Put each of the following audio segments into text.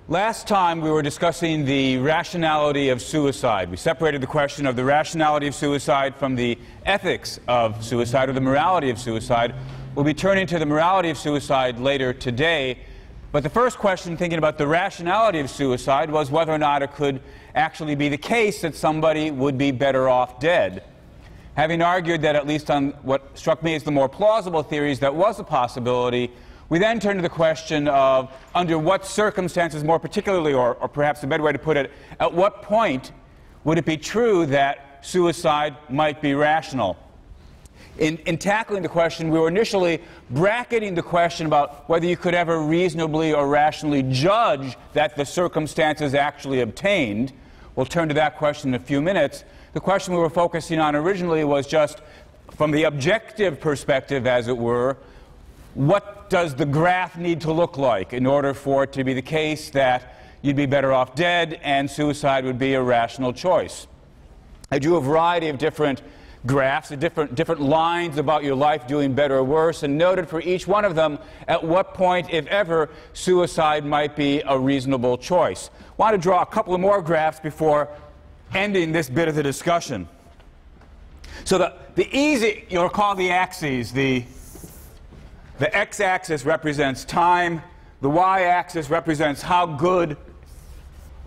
Last time we were discussing the rationality of suicide. We separated the question of the rationality of suicide from the ethics of suicide, or the morality of suicide. We'll be turning to the morality of suicide later today. But the first question, thinking about the rationality of suicide, was whether or not it could actually be the case that somebody would be better off dead. Having argued that, at least on what struck me as the more plausible theories, that was a possibility, we then turn to the question of under what circumstances, more particularly, or perhaps a better way to put it, at what point would it be true that suicide might be rational? In tackling the question, we were initially bracketing the question about whether you could ever reasonably or rationally judge that the circumstances actually obtained. We'll turn to that question in a few minutes. The question we were focusing on originally was just from the objective perspective, as it were, what does the graph need to look like in order for it to be the case that you'd be better off dead and suicide would be a rational choice? I drew a variety of different graphs, different lines about your life doing better or worse, and noted for each one of them at what point, if ever, suicide might be a reasonable choice. I want to draw a couple of more graphs before ending this bit of the discussion. So the easy, you'll recall the axes, the x-axis represents time, the y-axis represents how good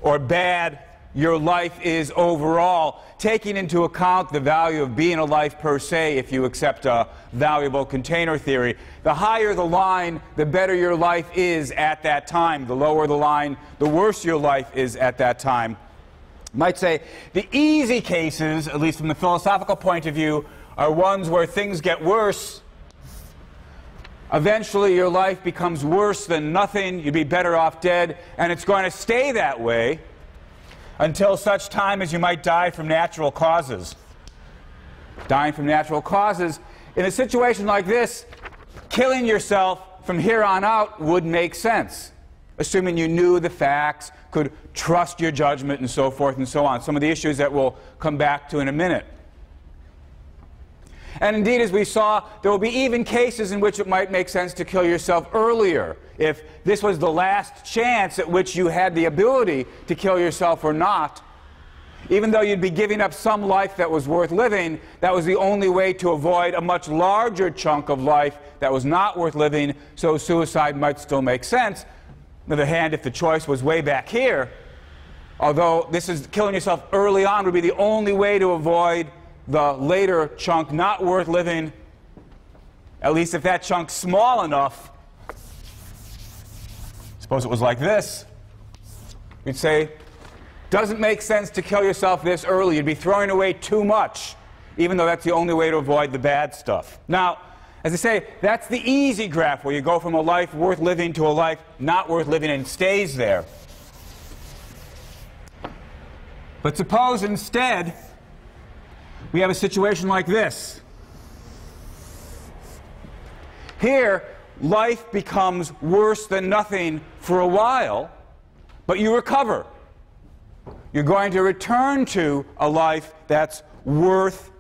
or bad your life is overall, taking into account the value of being alive per se if you accept a valuable container theory. The higher the line, the better your life is at that time. The lower the line, the worse your life is at that time. You might say the easy cases, at least from the philosophical point of view, are ones where things get worse. Eventually your life becomes worse than nothing, you'd be better off dead, and it's going to stay that way until such time as you might die from natural causes. Dying from natural causes. In a situation like this, killing yourself from here on out would make sense, assuming you knew the facts, could trust your judgment, and so forth and so on. Some of the issues that we'll come back to in a minute. And indeed, as we saw, there will be even cases in which it might make sense to kill yourself earlier. If this was the last chance at which you had the ability to kill yourself or not, even though you'd be giving up some life that was worth living, that was the only way to avoid a much larger chunk of life that was not worth living, so suicide might still make sense. On the other hand, if the choice was way back here, although this is killing yourself early on would be the only way to avoid the later chunk not worth living, at least if that chunk's small enough. Suppose it was like this. We'd say, doesn't make sense to kill yourself this early. You'd be throwing away too much, even though that's the only way to avoid the bad stuff. Now, as I say, that's the easy graph, where you go from a life worth living to a life not worth living and it stays there. But suppose instead we have a situation like this. Here, life becomes worse than nothing for a while, but you recover. You're going to return to a life that's worth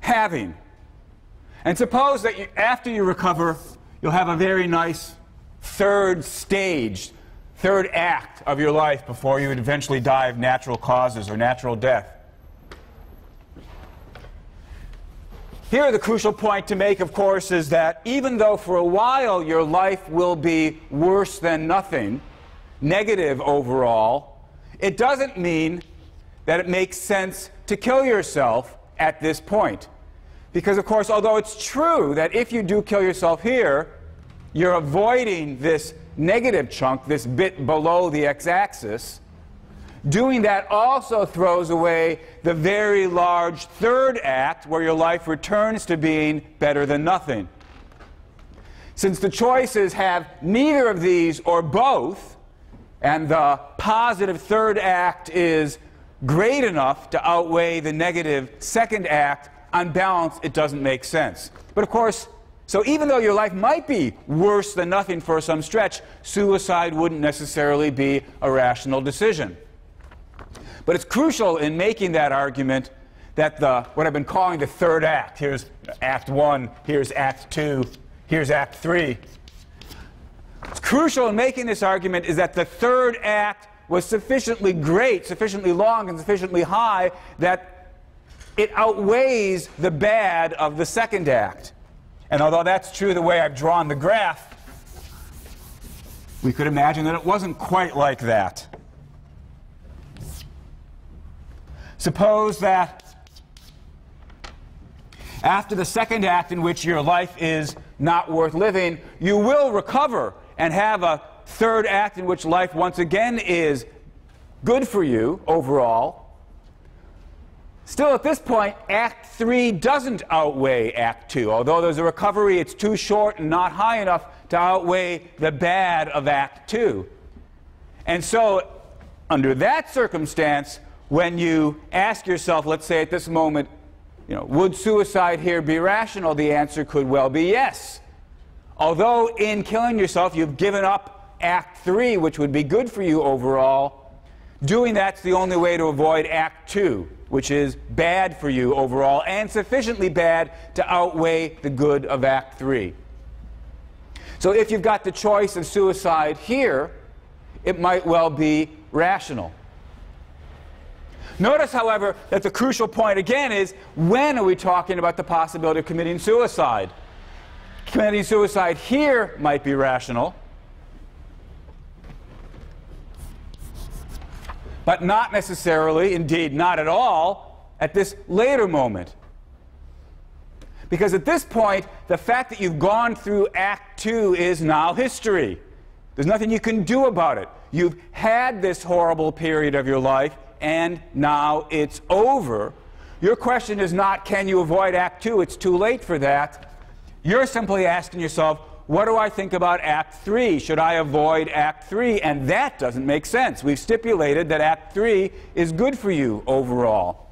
having. And suppose that after you recover, you'll have a very nice third stage, third act of your life before you would eventually die of natural causes or natural death. Here, the crucial point to make, of course, is that even though for a while your life will be worse than nothing, negative overall, it doesn't mean that it makes sense to kill yourself at this point. Because, of course, although it's true that if you do kill yourself here, you're avoiding this negative chunk, this bit below the x-axis, doing that also throws away the very large third act where your life returns to being better than nothing. Since the choices have neither of these or both, and the positive third act is great enough to outweigh the negative second act, on balance, it doesn't make sense. But of course, so even though your life might be worse than nothing for some stretch, suicide wouldn't necessarily be a rational decision. But it's crucial in making that argument that what I've been calling the third act, here's Act 1, here's Act 2, here's Act 3, What's crucial in making this argument is that the third act was sufficiently great, sufficiently long, and sufficiently high that it outweighs the bad of the second act. And although that's true the way I've drawn the graph, we could imagine that it wasn't quite like that. Suppose that after the second act, in which your life is not worth living, you will recover and have a third act in which life once again is good for you overall. Still, at this point, Act 3 doesn't outweigh Act 2. Although there's a recovery, it's too short and not high enough to outweigh the bad of Act 2. And so, under that circumstance, when you ask yourself, let's say at this moment, would suicide here be rational? The answer could well be yes. Although in killing yourself you've given up Act 3, which would be good for you overall, doing that's the only way to avoid Act 2, which is bad for you overall and sufficiently bad to outweigh the good of Act 3. So if you've got the choice of suicide here, it might well be rational. Notice, however, that the crucial point again is, when are we talking about the possibility of committing suicide? Committing suicide here might be rational, but not necessarily, indeed not at all, at this later moment. Because at this point, the fact that you've gone through Act 2 is now history. There's nothing you can do about it. You've had this horrible period of your life, and now it's over. Your question is not, can you avoid Act 2? It's too late for that. You're simply asking yourself, what do I think about Act 3? Should I avoid Act 3? And that doesn't make sense. We've stipulated that Act 3 is good for you overall.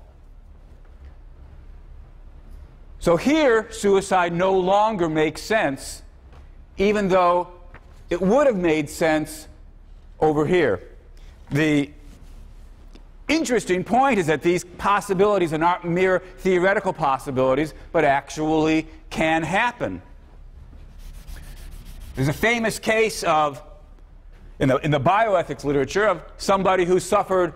So here, suicide no longer makes sense, even though it would have made sense over here. The interesting point is that these possibilities are not mere theoretical possibilities, but actually can happen. There's a famous case of, in the bioethics literature, of somebody who suffered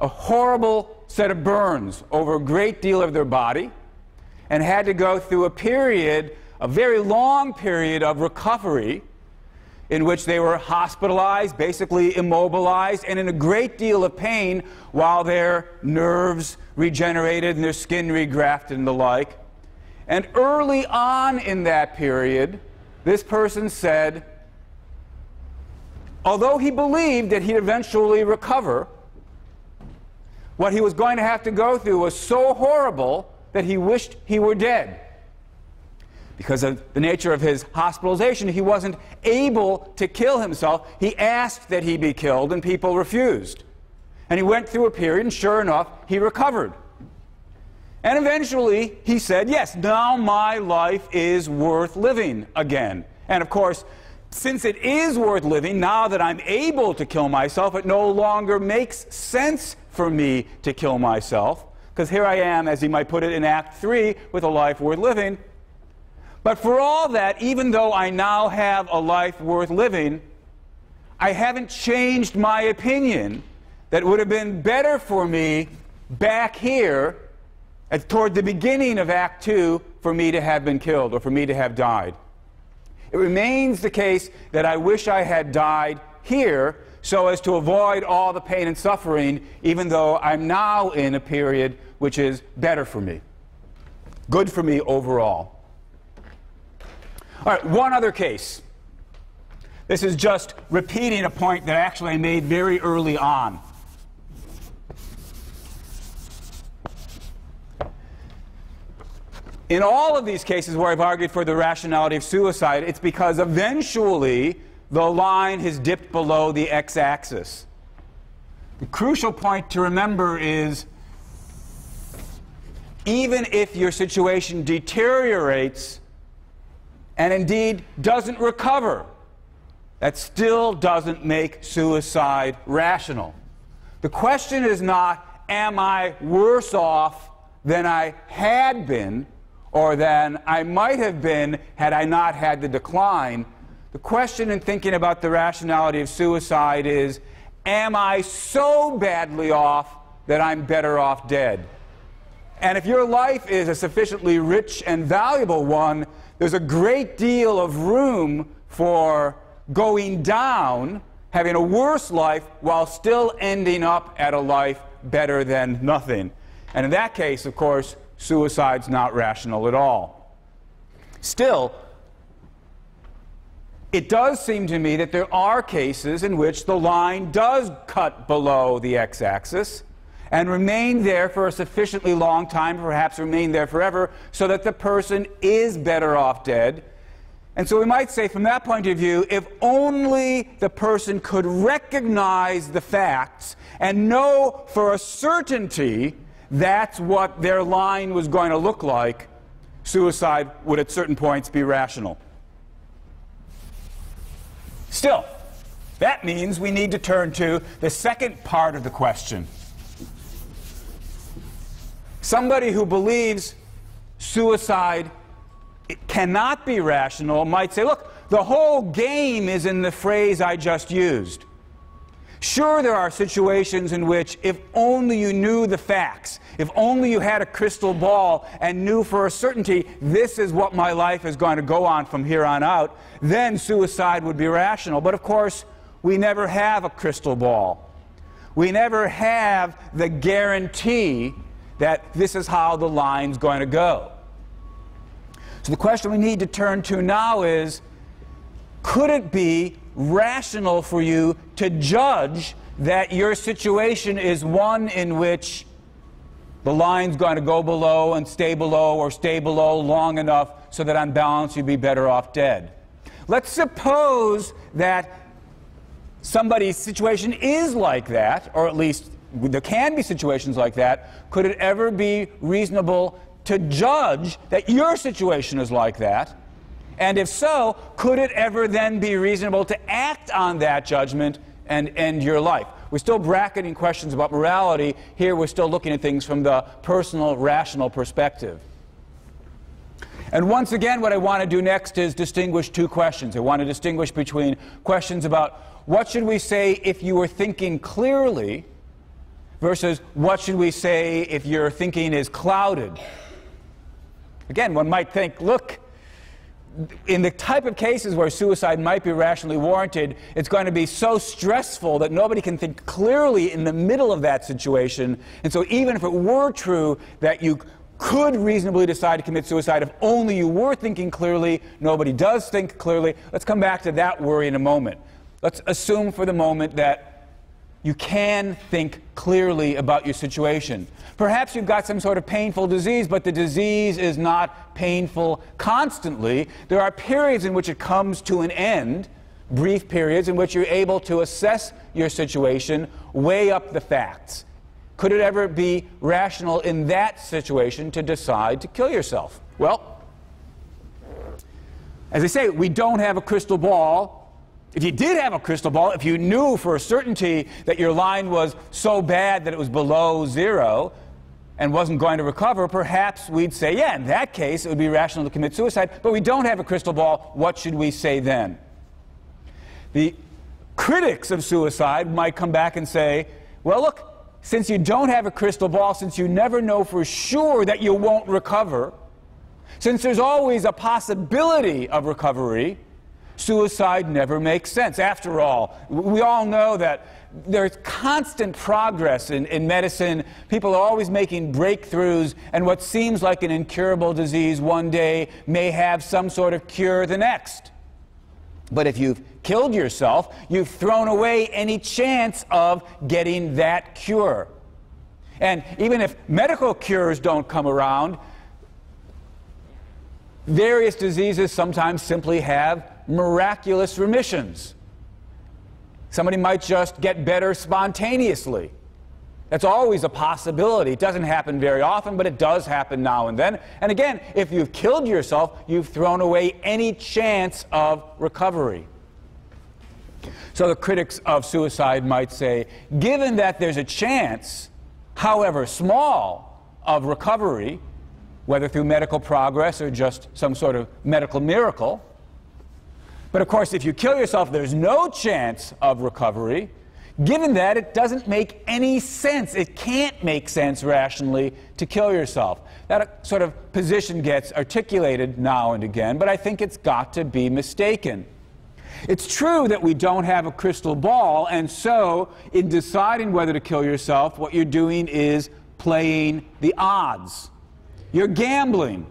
a horrible set of burns over a great deal of their body and had to go through a period, a very long period of recovery, in which they were hospitalized, basically immobilized, and in a great deal of pain while their nerves regenerated and their skin regrafted and the like. And early on in that period, this person said, although he believed that he'd eventually recover, what he was going to have to go through was so horrible that he wished he were dead. Because of the nature of his hospitalization, he wasn't able to kill himself. He asked that he be killed, and people refused. And he went through a period, and sure enough, he recovered. And eventually, he said, yes, now my life is worth living again. And of course, since it is worth living, now that I'm able to kill myself, it no longer makes sense for me to kill myself. Because here I am, as he might put it, in Act 3, with a life worth living. But for all that, even though I now have a life worth living, I haven't changed my opinion that it would have been better for me back here, toward the beginning of Act 2, for me to have been killed or for me to have died. It remains the case that I wish I had died here so as to avoid all the pain and suffering, even though I'm now in a period which is better for me, good for me overall. All right, one other case. This is just repeating a point that actually I made very early on. In all of these cases where I've argued for the rationality of suicide, it's because eventually the line has dipped below the x-axis. The crucial point to remember is, even if your situation deteriorates and indeed doesn't recover, that still doesn't make suicide rational. The question is not, am I worse off than I had been or than I might have been had I not had the decline? The question in thinking about the rationality of suicide is, am I so badly off that I'm better off dead? And if your life is a sufficiently rich and valuable one, there's a great deal of room for going down, having a worse life, while still ending up at a life better than nothing. And in that case, of course, suicide's not rational at all. Still, it does seem to me that there are cases in which the line does cut below the x-axis and remain there for a sufficiently long time, perhaps remain there forever, so that the person is better off dead. And so we might say, from that point of view, if only the person could recognize the facts and know for a certainty that's what their line was going to look like, suicide would at certain points be rational. Still, that means we need to turn to the second part of the question. Somebody who believes suicide cannot be rational might say, look, the whole game is in the phrase I just used. Sure, there are situations in which if only you knew the facts, if only you had a crystal ball and knew for a certainty this is what my life is going to go on from here on out, then suicide would be rational. But of course, we never have a crystal ball. We never have the guarantee that this is how the line's going to go. So the question we need to turn to now is, could it be rational for you to judge that your situation is one in which the line's going to go below and stay below, or stay below long enough so that on balance you'd be better off dead? Let's suppose that somebody's situation is like that, or at least there can be situations like that. Could it ever be reasonable to judge that your situation is like that? And if so, could it ever then be reasonable to act on that judgment and end your life? We're still bracketing questions about morality. Here we're still looking at things from the personal, rational perspective. And once again, what I want to do next is distinguish two questions. I want to distinguish between questions about what should we say if you were thinking clearly versus what should we say if your thinking is clouded. Again, one might think, look, in the type of cases where suicide might be rationally warranted, it's going to be so stressful that nobody can think clearly in the middle of that situation. And so even if it were true that you could reasonably decide to commit suicide if only you were thinking clearly, nobody does think clearly. Let's come back to that worry in a moment. Let's assume for the moment that you can think clearly about your situation. Perhaps you've got some sort of painful disease, but the disease is not painful constantly. There are periods in which it comes to an end, brief periods in which you're able to assess your situation, weigh up the facts. Could it ever be rational in that situation to decide to kill yourself? Well, as I say, we don't have a crystal ball. If you did have a crystal ball, if you knew for a certainty that your line was so bad that it was below zero and wasn't going to recover, perhaps we'd say, yeah, in that case, it would be rational to commit suicide. But we don't have a crystal ball. What should we say then? The critics of suicide might come back and say, well, look, since you don't have a crystal ball, since you never know for sure that you won't recover, since there's always a possibility of recovery, suicide never makes sense. After all, we all know that there's constant progress in medicine. People are always making breakthroughs, and what seems like an incurable disease one day may have some sort of cure the next. But if you've killed yourself, you've thrown away any chance of getting that cure. And even if medical cures don't come around, various diseases sometimes simply have miraculous remissions. Somebody might just get better spontaneously. That's always a possibility. It doesn't happen very often, but it does happen now and then. And again, if you've killed yourself, you've thrown away any chance of recovery. So the critics of suicide might say, given that there's a chance, however small, of recovery, whether through medical progress or just some sort of medical miracle, But of course, if you kill yourself, there's no chance of recovery. Given that, it doesn't make any sense. It can't make sense rationally to kill yourself. That sort of position gets articulated now and again, but I think it's got to be mistaken. It's true that we don't have a crystal ball, and so in deciding whether to kill yourself, what you're doing is playing the odds. You're gambling.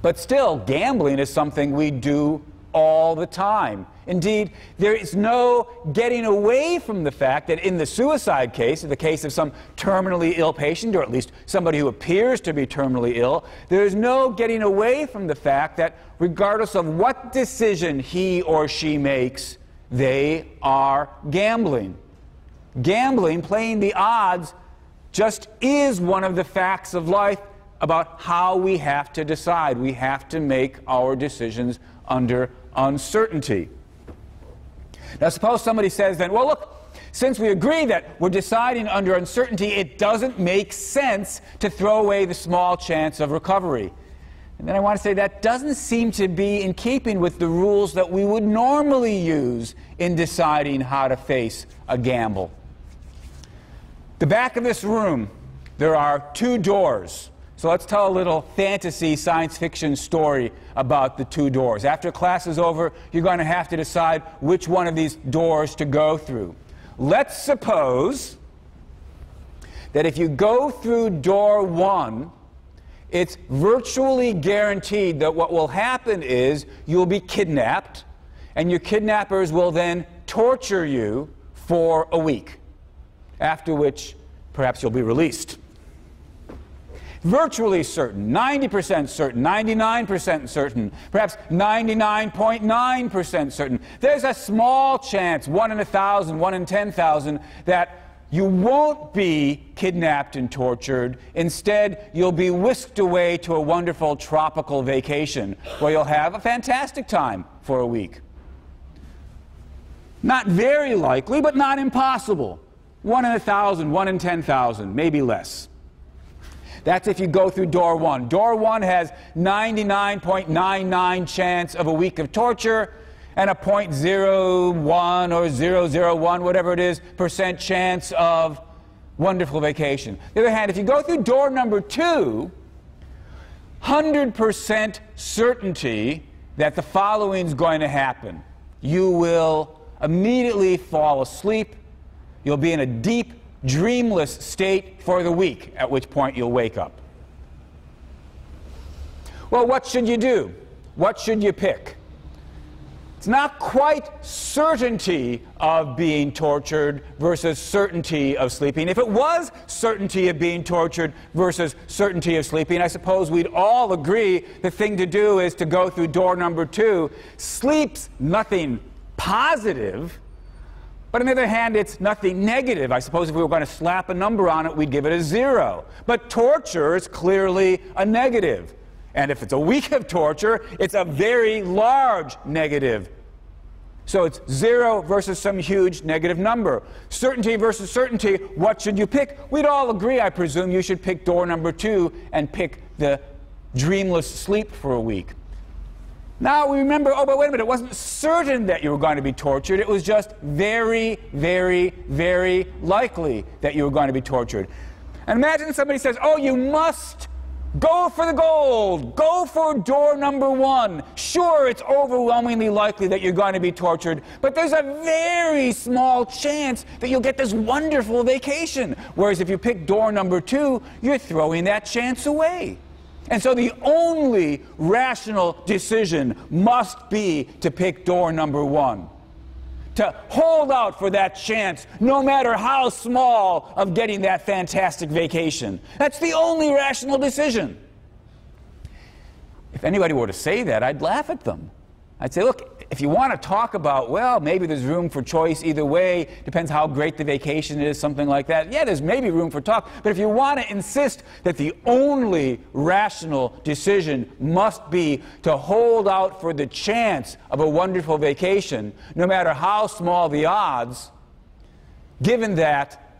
But still, gambling is something we do all the time. Indeed, there is no getting away from the fact that in the suicide case, in the case of some terminally ill patient, or at least somebody who appears to be terminally ill, there is no getting away from the fact that regardless of what decision he or she makes, they are gambling. Gambling, playing the odds, just is one of the facts of life about how we have to decide. We have to make our decisions under uncertainty. Now, suppose somebody says then, well, look, since we agree that we're deciding under uncertainty, it doesn't make sense to throw away the small chance of recovery. And then I want to say that doesn't seem to be in keeping with the rules that we would normally use in deciding how to face a gamble. The back of this room, there are two doors. So let's tell a little fantasy science fiction story about the two doors. After class is over, you're going to have to decide which one of these doors to go through. Let's suppose that if you go through door 1, it's virtually guaranteed that what will happen is you'll be kidnapped, and your kidnappers will then torture you for a week, after which perhaps you'll be released. Virtually certain, 90% certain, 99% certain, perhaps 99.9% certain. There's a small chance, 1 in 1,000, 1 in 10,000, that you won't be kidnapped and tortured. Instead, you'll be whisked away to a wonderful tropical vacation where you'll have a fantastic time for a week. Not very likely, but not impossible. 1 in 1,000, 1 in 10,000, maybe less. That's if you go through door 1. Door 1 has 99.99 chance of a week of torture and a 0.01 or 001, whatever it is, % chance of wonderful vacation. On the other hand, if you go through door number 2, 100% certainty that the following is going to happen. You will immediately fall asleep. You'll be in a deep, dreamless state for the week, at which point you'll wake up. Well, what should you do? What should you pick? It's not quite certainty of being tortured versus certainty of sleeping. If it was certainty of being tortured versus certainty of sleeping, I suppose we'd all agree the thing to do is to go through door number 2. Sleep's nothing positive, but on the other hand, it's nothing negative. I suppose if we were going to slap a number on it, we'd give it a 0. But torture is clearly a negative. And if it's a week of torture, it's a very large negative. So it's 0 versus some huge negative number. Certainty versus certainty, what should you pick? We'd all agree, I presume, you should pick door number 2 and pick the dreamless sleep for a week. Now we remember, oh, but wait a minute, it wasn't certain that you were going to be tortured. It was just very, very, very likely that you were going to be tortured. And imagine somebody says, oh, you must go for the gold. Go for door number 1. Sure, it's overwhelmingly likely that you're going to be tortured, but there's a very small chance that you'll get this wonderful vacation. Whereas if you pick door number 2, you're throwing that chance away. And so the only rational decision must be to pick door number 1. To hold out for that chance, no matter how small, of getting that fantastic vacation. That's the only rational decision. If anybody were to say that, I'd laugh at them. I'd say, look, if you want to talk about, well, maybe there's room for choice either way, depends how great the vacation is, something like that. Yeah, there's maybe room for talk. But if you want to insist that the only rational decision must be to hold out for the chance of a wonderful vacation, no matter how small the odds, given that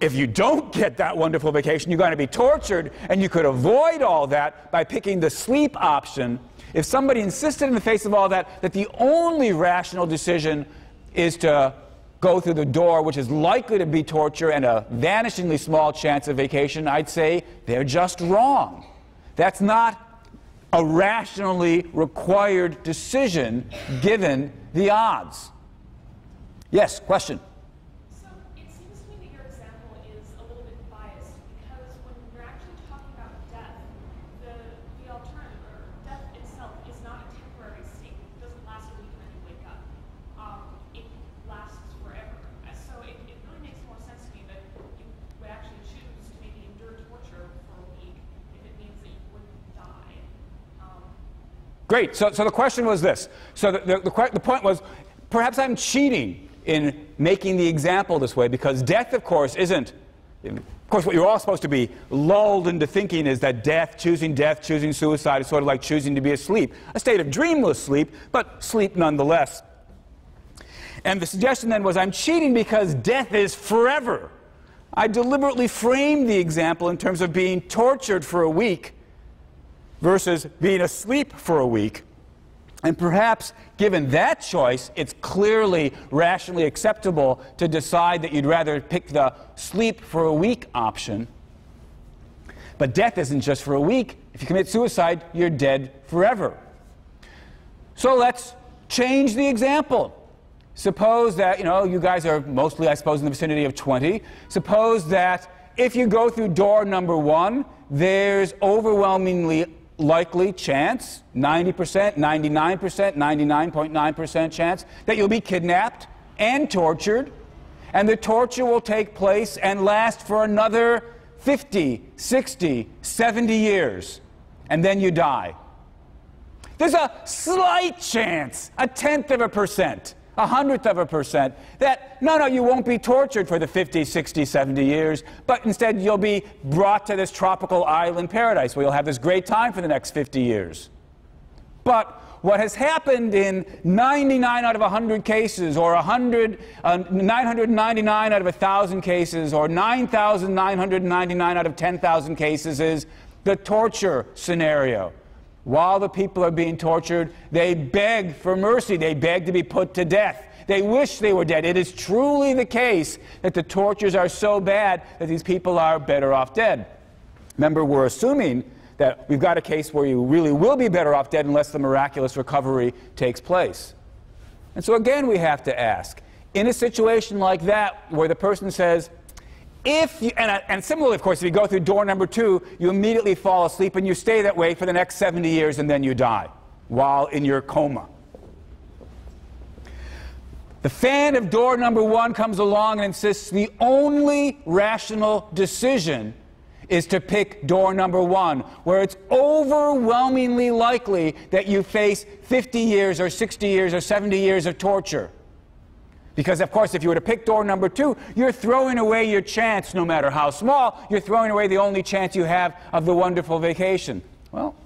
if you don't get that wonderful vacation, you're going to be tortured, and you could avoid all that by picking the sleep option. If somebody insisted in the face of all that, that the only rational decision is to go through the door, which is likely to be torture and a vanishingly small chance of vacation, I'd say they're just wrong. That's not a rationally required decision given the odds. Yes, question? So it seems to me that your example is a little bit biased, because when you're actually talking about death, the alternative, or death itself, is not a temporary state. It doesn't last a week and then you wake up. It lasts forever. So it really makes more sense to me that you would actually choose to maybe endure torture for a week if it means that you wouldn't die. Great. So the question was this. So the point was, perhaps I'm cheating in making the example this way, because death, of course, isn't. Of course, what you're all supposed to be lulled into thinking is that choosing suicide is sort of like choosing to be asleep. A state of dreamless sleep, but sleep nonetheless. And the suggestion then was, I'm cheating because death is forever. I deliberately framed the example in terms of being tortured for a week versus being asleep for a week. And perhaps, given that choice, it's clearly rationally acceptable to decide that you'd rather pick the sleep for a week option. But death isn't just for a week. If you commit suicide, you're dead forever. So let's change the example. Suppose that, you guys are mostly, I suppose, in the vicinity of 20. Suppose that if you go through door number 1, there's overwhelmingly likely chance, 90%, 99%, 99.9% chance that you'll be kidnapped and tortured, and the torture will take place and last for another 50, 60, 70 years, and then you die. There's a slight chance, a 1/10%, a 100%, that no, you won't be tortured for the 50, 60, 70 years, but instead you'll be brought to this tropical island paradise where you'll have this great time for the next 50 years. But what has happened in 99 out of 100 cases, or 999 out of 1,000 cases, or 9,999 out of 10,000 cases is the torture scenario. While the people are being tortured, they beg for mercy. They beg to be put to death. They wish they were dead. It is truly the case that the tortures are so bad that these people are better off dead. Remember, we're assuming that we've got a case where you really will be better off dead unless the miraculous recovery takes place. And so again, we have to ask, in a situation like that where the person says, and similarly, of course, if you go through door number 2, you immediately fall asleep and you stay that way for the next 70 years and then you die while in your coma. The fan of door number 1 comes along and insists the only rational decision is to pick door number 1, where it's overwhelmingly likely that you face 50 years or 60 years or 70 years of torture. Because, of course, if you were to pick door number 2, you're throwing away your chance, no matter how small. You're throwing away the only chance you have of the wonderful vacation. Well,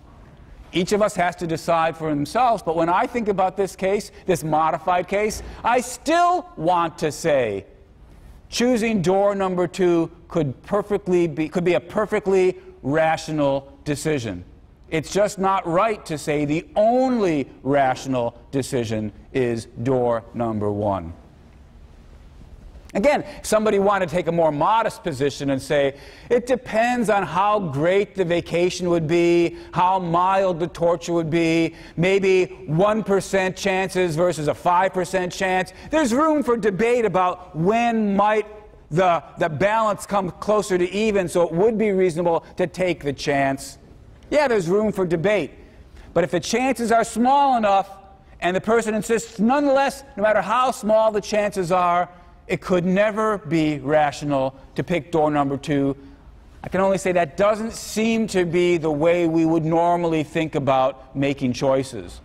each of us has to decide for themselves. But when I think about this case, this modified case, I still want to say choosing door number 2 could be a perfectly rational decision. It's just not right to say the only rational decision is door number 1. Again, somebody wanted to take a more modest position and say, it depends on how great the vacation would be, how mild the torture would be, maybe 1% chances versus a 5% chance. There's room for debate about when might the balance come closer to even, so it would be reasonable to take the chance. Yeah, there's room for debate. But if the chances are small enough, and the person insists nonetheless, no matter how small the chances are, it could never be rational to pick door number 2. I can only say that doesn't seem to be the way we would normally think about making choices.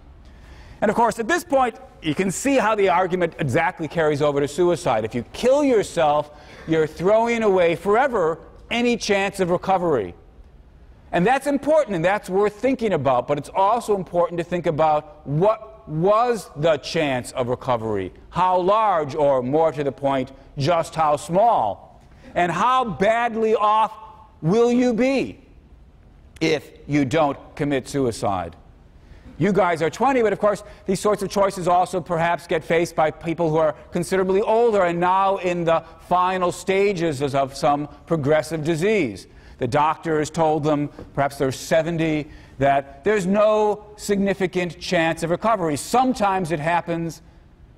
And of course, at this point, you can see how the argument exactly carries over to suicide. If you kill yourself, you're throwing away forever any chance of recovery. And that's important, and that's worth thinking about, but it's also important to think about what was the chance of recovery, how large, or more to the point, just how small. And how badly off will you be if you don't commit suicide? You guys are 20, but of course, these sorts of choices also perhaps get faced by people who are considerably older and now in the final stages of some progressive disease. The doctor has told them, perhaps they're 70, that there's no significant chance of recovery. Sometimes it happens,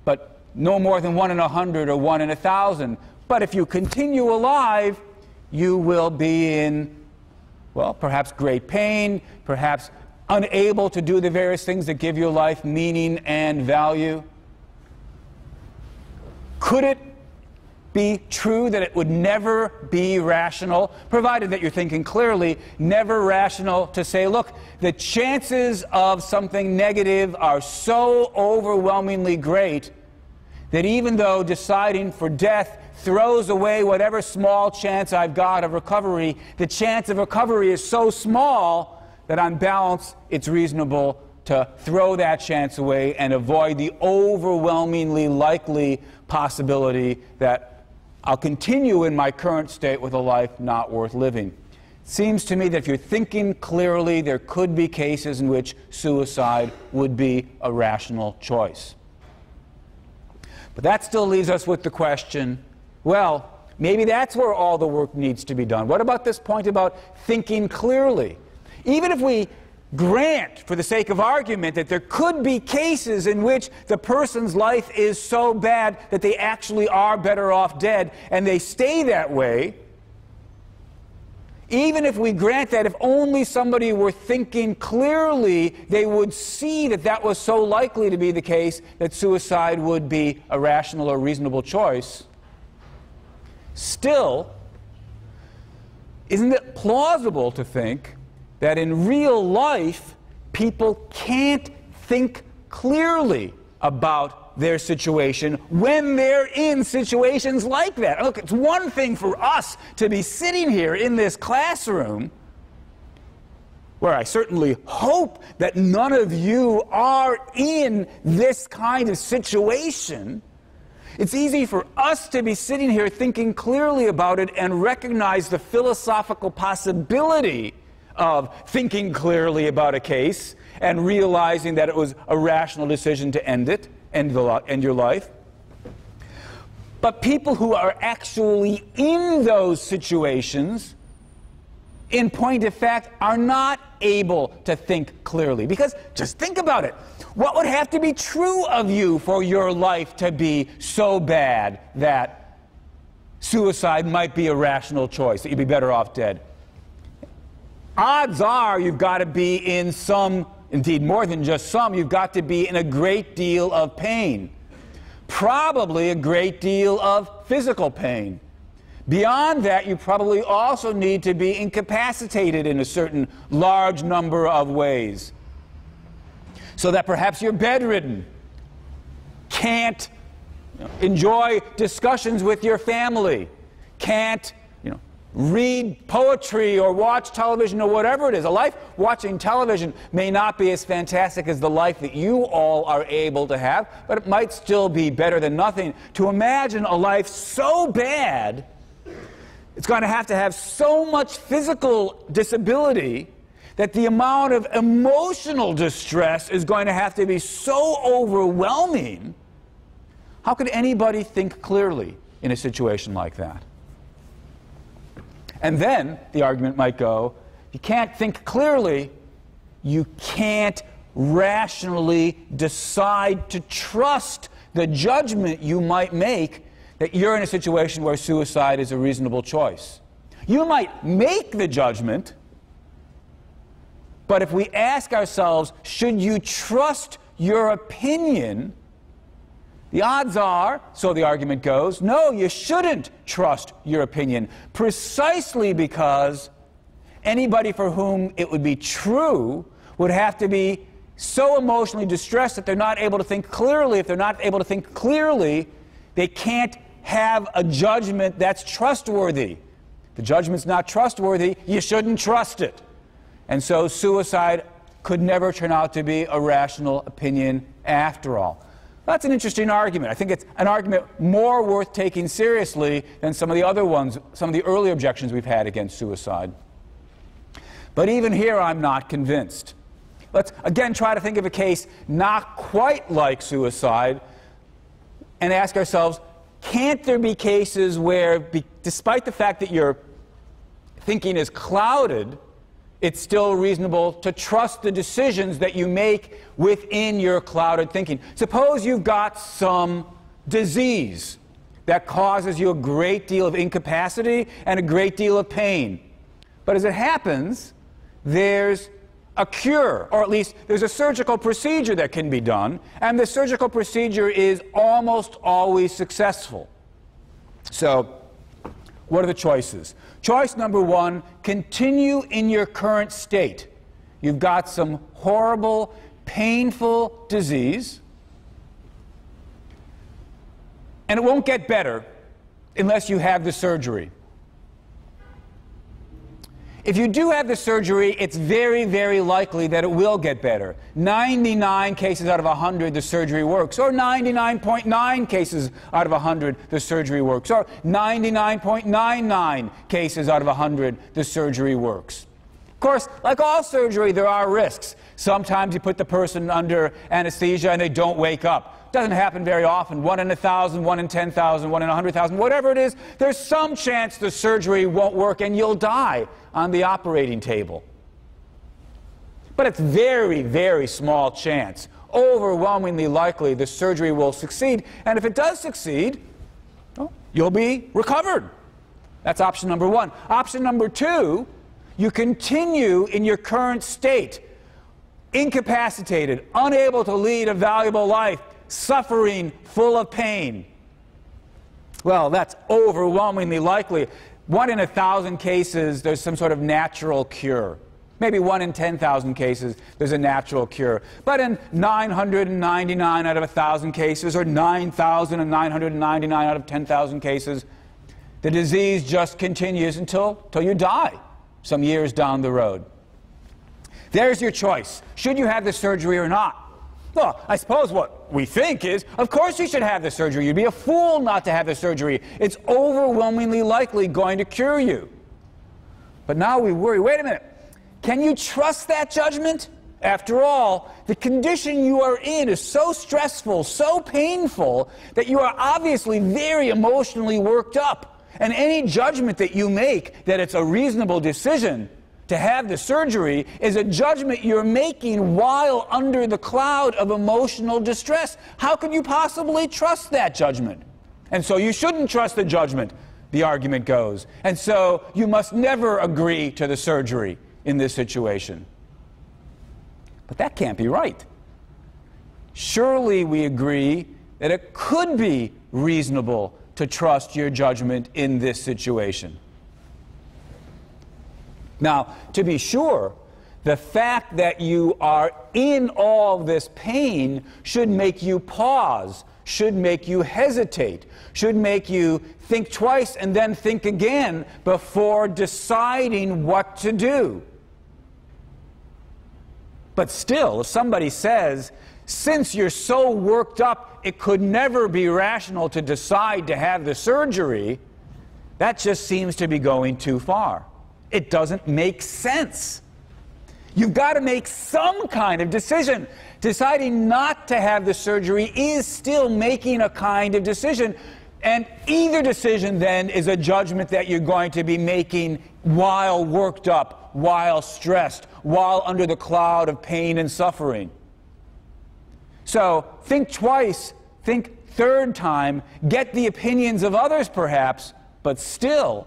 but no more than 1 in 100 or 1 in 1,000. But if you continue alive, you will be in, well, perhaps great pain, perhaps unable to do the various things that give your life meaning and value. Could it be true that it would never be rational, provided that you're thinking clearly, never rational to say, look, the chances of something negative are so overwhelmingly great that even though deciding for death throws away whatever small chance I've got of recovery, the chance of recovery is so small that on balance, it's reasonable to throw that chance away and avoid the overwhelmingly likely possibility that I'll continue in my current state with a life not worth living. It seems to me that if you're thinking clearly, there could be cases in which suicide would be a rational choice. But that still leaves us with the question, well, maybe that's where all the work needs to be done. What about this point about thinking clearly? Even if we grant, for the sake of argument, that there could be cases in which the person's life is so bad that they actually are better off dead, and they stay that way, even if we grant that if only somebody were thinking clearly, they would see that that was so likely to be the case that suicide would be a rational or reasonable choice, still, isn't it plausible to think that in real life, people can't think clearly about their situation when they're in situations like that? Look, it's one thing for us to be sitting here in this classroom, where I certainly hope that none of you are in this kind of situation. It's easy for us to be sitting here thinking clearly about it and recognize the philosophical possibility of thinking clearly about a case and realizing that it was a rational decision to end your life. But people who are actually in those situations, in point of fact, are not able to think clearly. Because just think about it. What would have to be true of you for your life to be so bad that suicide might be a rational choice, that you'd be better off dead? Odds are you've got to be in some, indeed more than just some, you've got to be in a great deal of pain. Probably a great deal of physical pain. Beyond that, you probably also need to be incapacitated in a certain large number of ways. So that perhaps you're bedridden, can't enjoy discussions with your family, can't read poetry or watch television or whatever it is. A life watching television may not be as fantastic as the life that you all are able to have, but it might still be better than nothing. To imagine a life so bad, it's going to have so much physical disability that the amount of emotional distress is going to have to be so overwhelming. How could anybody think clearly in a situation like that? And then the argument might go, you can't think clearly, you can't rationally decide to trust the judgment you might make that you're in a situation where suicide is a reasonable choice. You might make the judgment, but if we ask ourselves, should you trust your opinion, the odds are, so the argument goes, no, you shouldn't trust your opinion, precisely because anybody for whom it would be true would have to be so emotionally distressed that they're not able to think clearly. If they're not able to think clearly, they can't have a judgment that's trustworthy. If the judgment's not trustworthy, you shouldn't trust it. And so suicide could never turn out to be a rational opinion after all. That's an interesting argument. I think it's an argument more worth taking seriously than some of the other ones, some of the early objections we've had against suicide. But even here, I'm not convinced. Let's again try to think of a case not quite like suicide and ask ourselves, can't there be cases where, despite the fact that your thinking is clouded, it's still reasonable to trust the decisions that you make within your clouded thinking? Suppose you've got some disease that causes you a great deal of incapacity and a great deal of pain. But as it happens, there's a cure, or at least there's a surgical procedure that can be done, and the surgical procedure is almost always successful. So, what are the choices? Choice number one, continue in your current state. You've got some horrible, painful disease, and it won't get better unless you have the surgery. If you do have the surgery, it's very, very likely that it will get better. 99 cases out of 100, the surgery works. Or 99.9 cases out of 100, the surgery works. Or 99.99 cases out of 100, the surgery works. Of course, like all surgery, there are risks. Sometimes you put the person under anesthesia and they don't wake up. Doesn't happen very often. 1 in 1,000, 1 in 10,000, 1 in 100,000, whatever it is, there's some chance the surgery won't work and you'll die on the operating table. But it's very, very small chance. Overwhelmingly likely the surgery will succeed, and if it does succeed, well, you'll be recovered. That's option number one. Option number two, you continue in your current state, incapacitated, unable to lead a valuable life, suffering, full of pain. Well, that's overwhelmingly likely. 1 in 1,000 cases, there's some sort of natural cure. Maybe 1 in 10,000 cases, there's a natural cure. But in 999 out of 1,000 cases, or 9,999 out of 10,000 cases, the disease just continues until you die, some years down the road. There's your choice. Should you have the surgery or not? Well, I suppose what we think is, of course you should have the surgery. You'd be a fool not to have the surgery. It's overwhelmingly likely going to cure you. But now we worry, wait a minute, can you trust that judgment? After all, the condition you are in is so stressful, so painful, that you are obviously very emotionally worked up. And any judgment that you make that it's a reasonable decision to have the surgery is a judgment you're making while under the cloud of emotional distress. How can you possibly trust that judgment? And so you shouldn't trust the judgment, the argument goes. And so you must never agree to the surgery in this situation. But that can't be right. Surely we agree that it could be reasonable to trust your judgment in this situation. Now, to be sure, the fact that you are in all this pain should make you pause, should make you hesitate, should make you think twice and then think again before deciding what to do. But still, if somebody says, since you're so worked up, it could never be rational to decide to have the surgery, that just seems to be going too far. It doesn't make sense. You've got to make some kind of decision. Deciding not to have the surgery is still making a kind of decision. And either decision, then, is a judgment that you're going to be making while worked up, while stressed, while under the cloud of pain and suffering. So think twice, think third time, get the opinions of others perhaps, but still,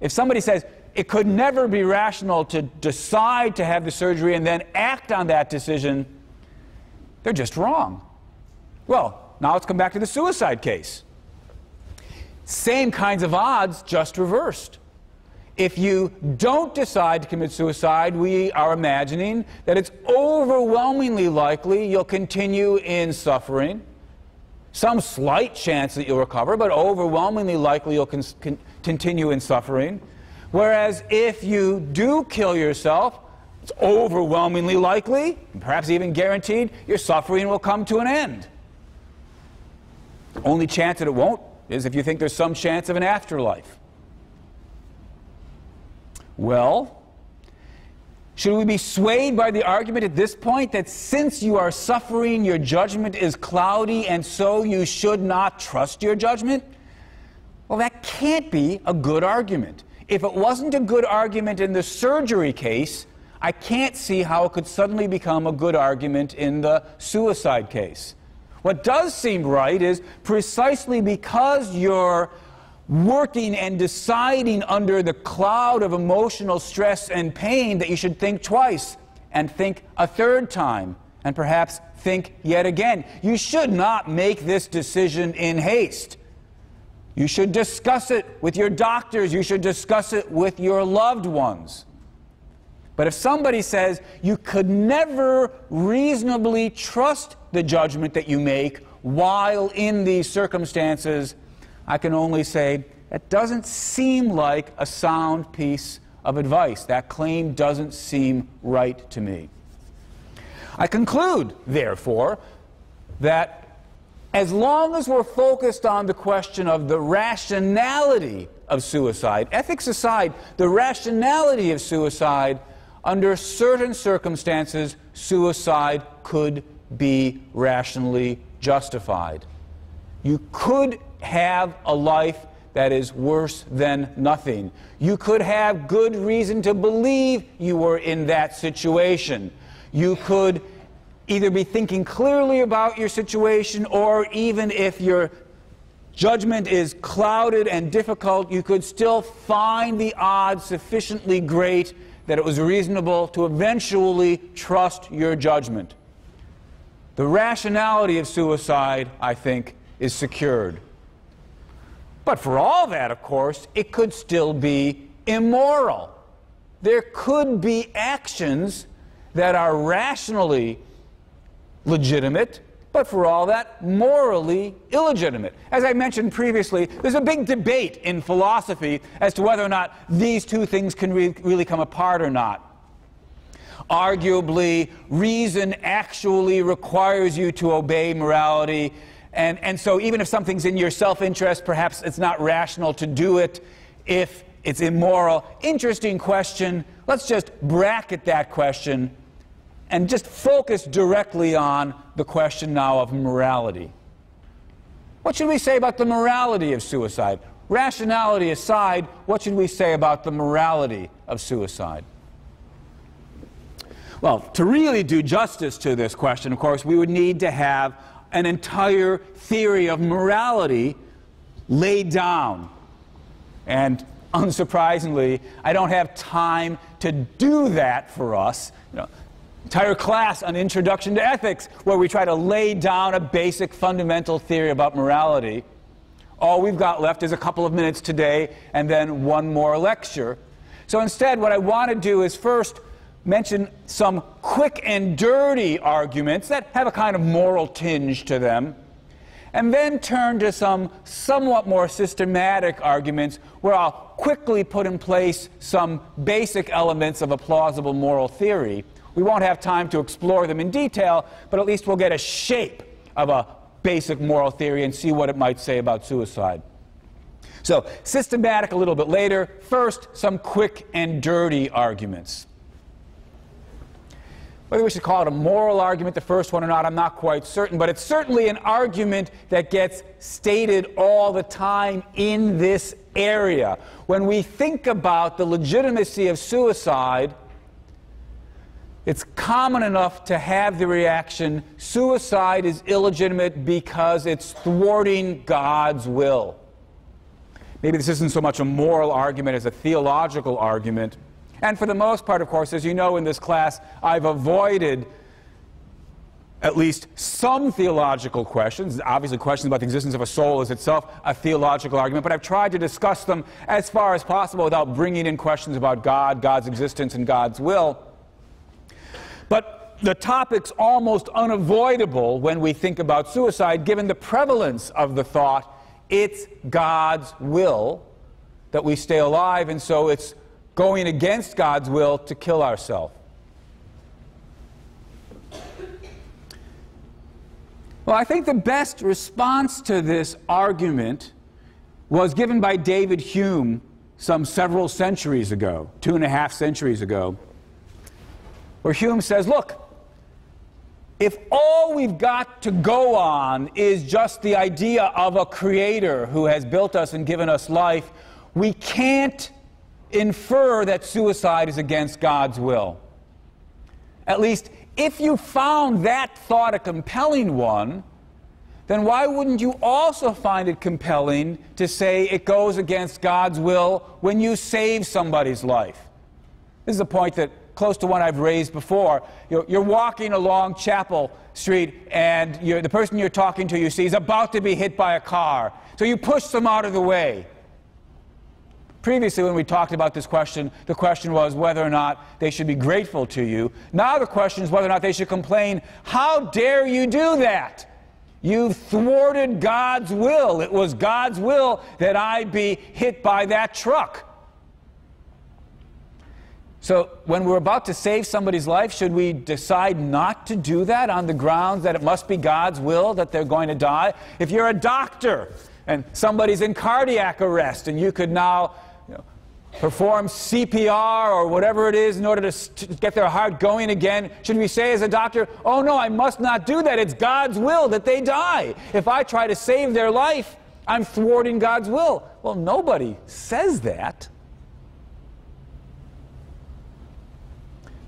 if somebody says, it could never be rational to decide to have the surgery and then act on that decision, they're just wrong. Well, now let's come back to the suicide case. Same kinds of odds, just reversed. If you don't decide to commit suicide, we are imagining that it's overwhelmingly likely you'll continue in suffering. Some slight chance that you'll recover, but overwhelmingly likely you'll continue in suffering. Whereas if you do kill yourself, it's overwhelmingly likely, perhaps even guaranteed, your suffering will come to an end. Only chance that it won't is if you think there's some chance of an afterlife. Well, should we be swayed by the argument at this point that since you are suffering, your judgment is cloudy, and so you should not trust your judgment? Well, that can't be a good argument. If it wasn't a good argument in the surgery case, I can't see how it could suddenly become a good argument in the suicide case. What does seem right is precisely because you're working and deciding under the cloud of emotional stress and pain that you should think twice and think a third time and perhaps think yet again. You should not make this decision in haste. You should discuss it with your doctors. You should discuss it with your loved ones. But if somebody says you could never reasonably trust the judgment that you make while in these circumstances, I can only say that doesn't seem like a sound piece of advice. That claim doesn't seem right to me. I conclude, therefore, that as long as we're focused on the question of the rationality of suicide, ethics aside, the rationality of suicide, under certain circumstances, suicide could be rationally justified. You could have a life that is worse than nothing. You could have good reason to believe you were in that situation. You could either be thinking clearly about your situation, or even if your judgment is clouded and difficult, you could still find the odds sufficiently great that it was reasonable to eventually trust your judgment. The rationality of suicide, I think, is secured. But for all that, of course, it could still be immoral. There could be actions that are rationally legitimate, but for all that, morally illegitimate. As I mentioned previously, there's a big debate in philosophy as to whether or not these two things can really come apart or not. Arguably, reason actually requires you to obey morality, and so even if something's in your self-interest, perhaps it's not rational to do it if it's immoral. Interesting question. Let's just bracket that question and just focus directly on the question now of morality. What should we say about the morality of suicide? Rationality aside, what should we say about the morality of suicide? Well, to really do justice to this question, of course, we would need to have an entire theory of morality laid down. And unsurprisingly, I don't have time to do that for us. Entire class on Introduction to Ethics, where we try to lay down a basic fundamental theory about morality. All we've got left is a couple of minutes today and then one more lecture. So instead, what I want to do is first mention some quick and dirty arguments that have a kind of moral tinge to them, and then turn to some somewhat more systematic arguments where I'll quickly put in place some basic elements of a plausible moral theory. We won't have time to explore them in detail, but at least we'll get a shape of a basic moral theory and see what it might say about suicide. So, systematic a little bit later. First, some quick and dirty arguments. Whether we should call it a moral argument, the first one, or not, I'm not quite certain, but it's certainly an argument that gets stated all the time in this area. When we think about the legitimacy of suicide, it's common enough to have the reaction, suicide is illegitimate because it's thwarting God's will. Maybe this isn't so much a moral argument as a theological argument. And for the most part, of course, as you know in this class, I've avoided at least some theological questions. Obviously, questions about the existence of a soul is itself a theological argument, but I've tried to discuss them as far as possible without bringing in questions about God, God's existence, and God's will. But the topic's almost unavoidable when we think about suicide, given the prevalence of the thought, it's God's will that we stay alive, and so it's going against God's will to kill ourselves. Well, I think the best response to this argument was given by David Hume some several centuries ago, 2.5 centuries ago, where Hume says, look, if all we've got to go on is just the idea of a creator who has built us and given us life, we can't infer that suicide is against God's will. At least, if you found that thought a compelling one, then why wouldn't you also find it compelling to say it goes against God's will when you save somebody's life? This is a point that close to one I've raised before. You're walking along Chapel Street, and the person you're talking to, you see, is about to be hit by a car. So you push them out of the way. Previously, when we talked about this question, the question was whether or not they should be grateful to you. Now the question is whether or not they should complain, how dare you do that? You've thwarted God's will. It was God's will that I be hit by that truck. So when we're about to save somebody's life, should we decide not to do that on the grounds that it must be God's will that they're going to die? If you're a doctor and somebody's in cardiac arrest and you could now perform CPR or whatever it is in order to get their heart going again, should we say as a doctor, oh no, I must not do that. It's God's will that they die. If I try to save their life, I'm thwarting God's will. Well, nobody says that.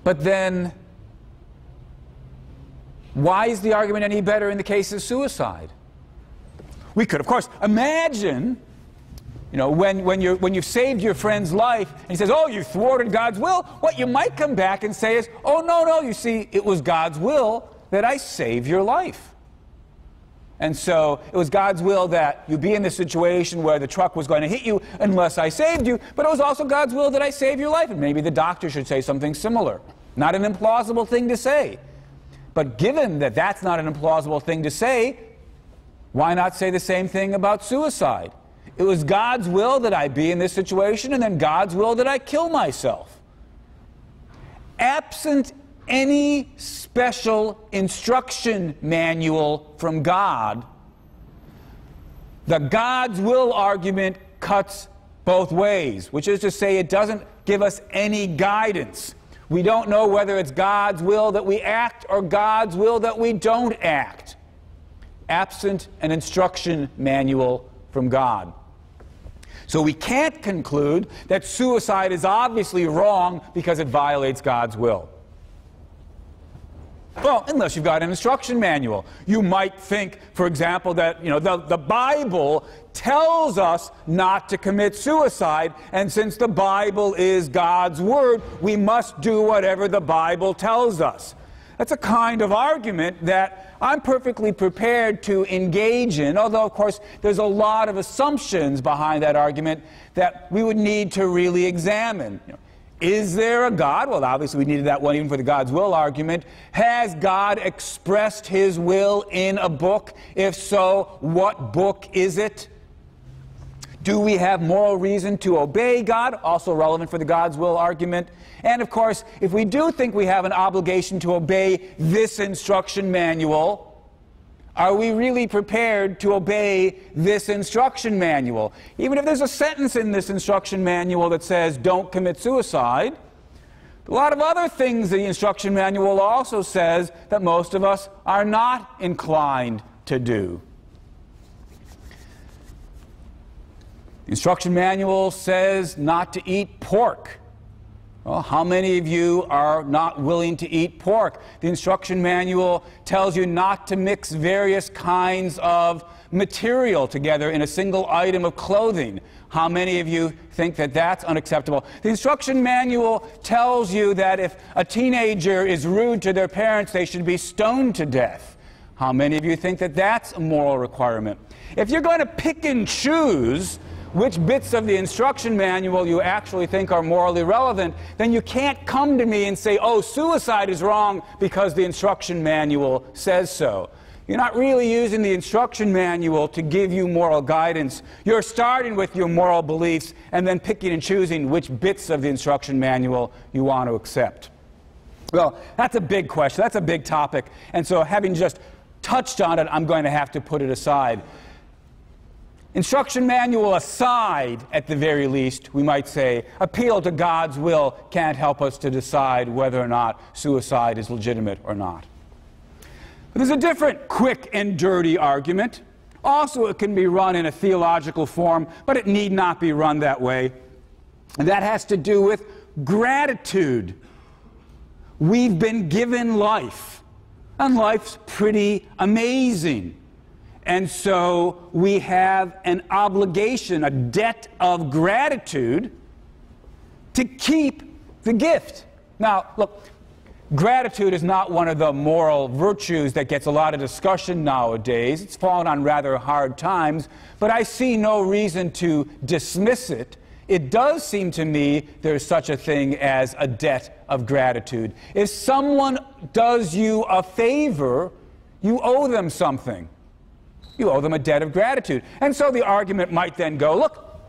But then, why is the argument any better in the case of suicide? We could, of course, imagine, when you've saved your friend's life, and he says, oh, you thwarted God's will, what you might come back and say is, oh, no, you see, it was God's will that I save your life. And so it was God's will that you be in this situation where the truck was going to hit you unless I saved you, but it was also God's will that I save your life. And maybe the doctor should say something similar. Not an implausible thing to say. But given that that's not an implausible thing to say, why not say the same thing about suicide? It was God's will that I be in this situation, and then God's will that I kill myself. Absent any special instruction manual from God, the God's will argument cuts both ways, which is to say it doesn't give us any guidance. We don't know whether it's God's will that we act or God's will that we don't act, absent an instruction manual from God. So we can't conclude that suicide is obviously wrong because it violates God's will. Well, unless you've got an instruction manual. You might think, for example, that the Bible tells us not to commit suicide, and since the Bible is God's Word, we must do whatever the Bible tells us. That's a kind of argument that I'm perfectly prepared to engage in, although, of course, there's a lot of assumptions behind that argument that we would need to really examine. Is there a God? Well, obviously we needed that one even for the God's will argument. Has God expressed His will in a book? If so, what book is it? Do we have moral reason to obey God? Also relevant for the God's will argument. And of course, if we do think we have an obligation to obey this instruction manual, are we really prepared to obey this instruction manual? Even if there's a sentence in this instruction manual that says, don't commit suicide, a lot of other things the instruction manual also says that most of us are not inclined to do. The instruction manual says not to eat pork. Well, how many of you are not willing to eat pork? The instruction manual tells you not to mix various kinds of material together in a single item of clothing. How many of you think that that's unacceptable? The instruction manual tells you that if a teenager is rude to their parents, they should be stoned to death. How many of you think that that's a moral requirement? If you're going to pick and choose which bits of the instruction manual you actually think are morally relevant, then you can't come to me and say, oh, suicide is wrong because the instruction manual says so. You're not really using the instruction manual to give you moral guidance. You're starting with your moral beliefs and then picking and choosing which bits of the instruction manual you want to accept. Well, that's a big question. That's a big topic. And so having just touched on it, I'm going to have to put it aside. Instruction manual aside, at the very least, we might say, appeal to God's will can't help us to decide whether or not suicide is legitimate or not. But there's a different quick and dirty argument. Also, it can be run in a theological form, but it need not be run that way. And that has to do with gratitude. We've been given life, and life's pretty amazing. And so we have an obligation, a debt of gratitude to keep the gift. Now, look, gratitude is not one of the moral virtues that gets a lot of discussion nowadays. It's fallen on rather hard times, but I see no reason to dismiss it. It does seem to me there's such a thing as a debt of gratitude. If someone does you a favor, you owe them something. You owe them a debt of gratitude. And so the argument might then go, look,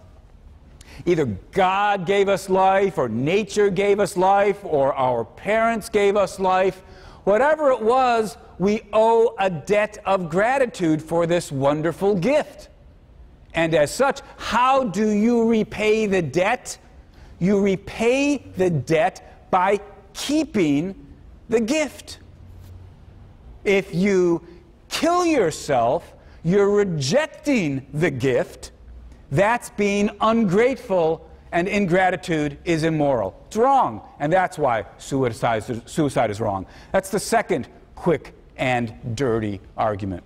either God gave us life, or nature gave us life, or our parents gave us life. Whatever it was, we owe a debt of gratitude for this wonderful gift. And as such, how do you repay the debt? You repay the debt by keeping the gift. If you kill yourself, you're rejecting the gift. That's being ungrateful, and ingratitude is immoral. It's wrong, and that's why suicide is wrong. That's the second quick and dirty argument.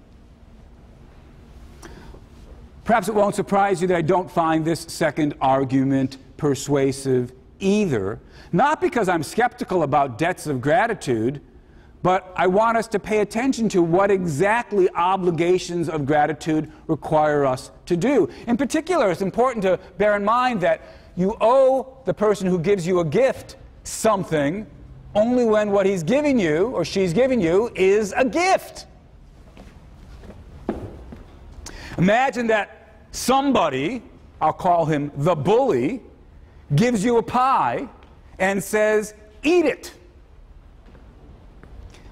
Perhaps it won't surprise you that I don't find this second argument persuasive either. Not because I'm skeptical about debts of gratitude, but I want us to pay attention to what exactly obligations of gratitude require us to do. In particular, it's important to bear in mind that you owe the person who gives you a gift something only when what he's giving you or she's giving you is a gift. Imagine that somebody, I'll call him the bully, gives you a pie and says, "Eat it."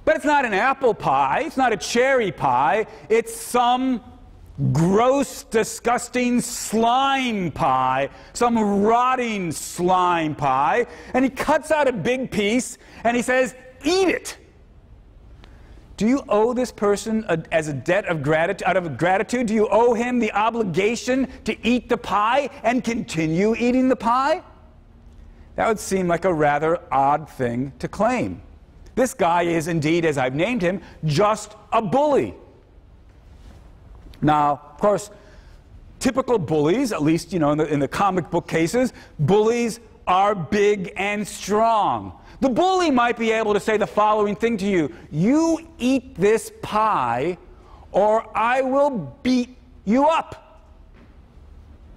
But it's not an apple pie, it's not a cherry pie, it's some gross, disgusting slime pie, some rotting slime pie, and he cuts out a big piece and he says, "Eat it." Do you owe this person as a debt of gratitude, out of gratitude? Do you owe him the obligation to eat the pie and continue eating the pie? That would seem like a rather odd thing to claim. This guy is indeed, as I've named him, just a bully. Now, of course, typical bullies, at least in the comic book cases, bullies are big and strong. The bully might be able to say the following thing to you: "You eat this pie, or I will beat you up.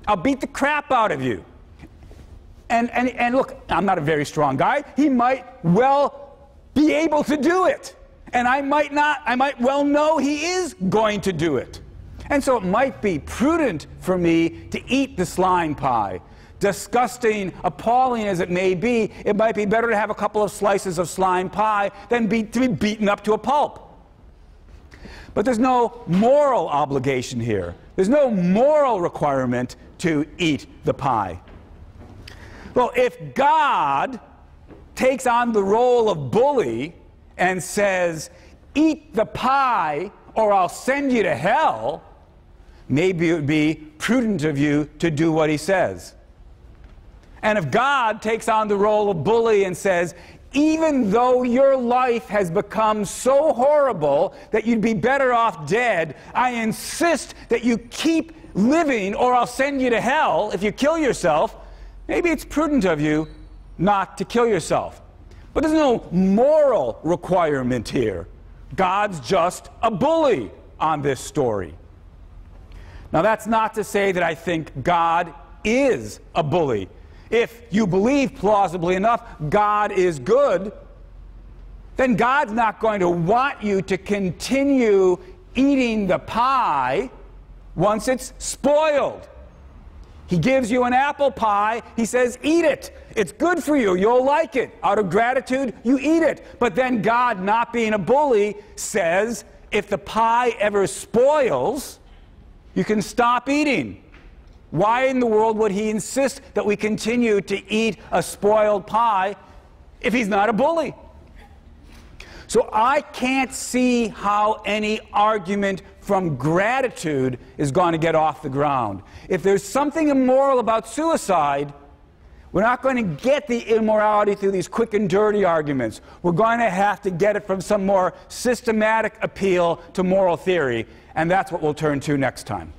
I'll beat the crap out of you." And look, I'm not a very strong guy. He might well be able to do it. And I might not. I might well know he is going to do it. And so it might be prudent for me to eat the slime pie. Disgusting, appalling as it may be, it might be better to have a couple of slices of slime pie than to be beaten up to a pulp. But there's no moral obligation here. There's no moral requirement to eat the pie. Well, if God takes on the role of bully and says, "Eat the pie or I'll send you to hell," maybe it would be prudent of you to do what he says. And if God takes on the role of bully and says, "Even though your life has become so horrible that you'd be better off dead, I insist that you keep living or I'll send you to hell if you kill yourself," maybe it's prudent of you not to kill yourself. But there's no moral requirement here. God's just a bully on this story. Now, that's not to say that I think God is a bully. If you believe plausibly enough God is good, then God's not going to want you to continue eating the pie once it's spoiled. He gives you an apple pie. He says, "Eat it. It's good for you. You'll like it." Out of gratitude, you eat it. But then God, not being a bully, says, if the pie ever spoils, you can stop eating. Why in the world would he insist that we continue to eat a spoiled pie if he's not a bully? So I can't see how any argument from gratitude is going to get off the ground. If there's something immoral about suicide, we're not going to get the immorality through these quick and dirty arguments. We're going to have to get it from some more systematic appeal to moral theory, and that's what we'll turn to next time.